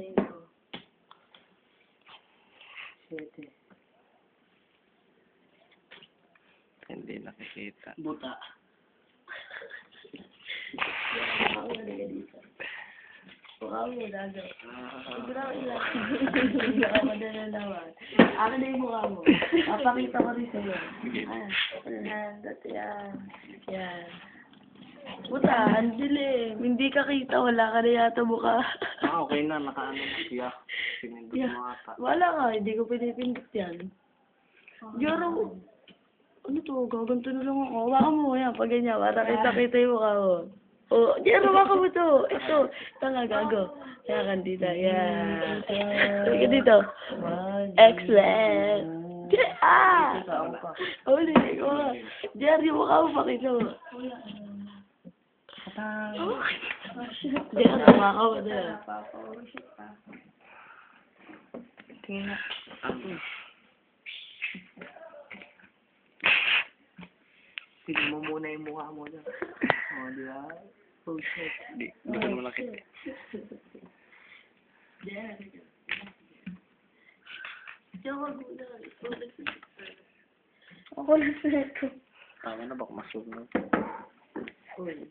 5, 7. Hindi nakikita. Buta. Ako nalagay dito. Mukha mo, dago. Sobrang ilang. Hindi ako madalalawan. Ako na yung mukha mo. Papakita ko rin sa'yo. Yan, dati yan. Yan. Buta, ang dilim. Hindi ka kita, wala ka na yata mukha. Okay na, nakaano na siya. Pinindot mo ata. Wala nga, hindi ko pinipindot yan. Yaro, ano to, gaganto na lang ako. Hawakan mo yan, pag ganyan, para kita-kita yung mukha mo. Oh, Yaro, hawakan mo to. Ito, tanga, gago. Kaya kandida, yan. Sige dito. Excellent. Ah! Uli, ikaw. Jerry, yung mukha mo, pakita mo. Hindi ka tumakaw ka na. Tingin na. Tingin mo muna yung mukha mo dyan. O, di ba? Oh, shit. Hindi ko naman nakita. Ako lang sa ito. Tama na, baka masunog. Uy.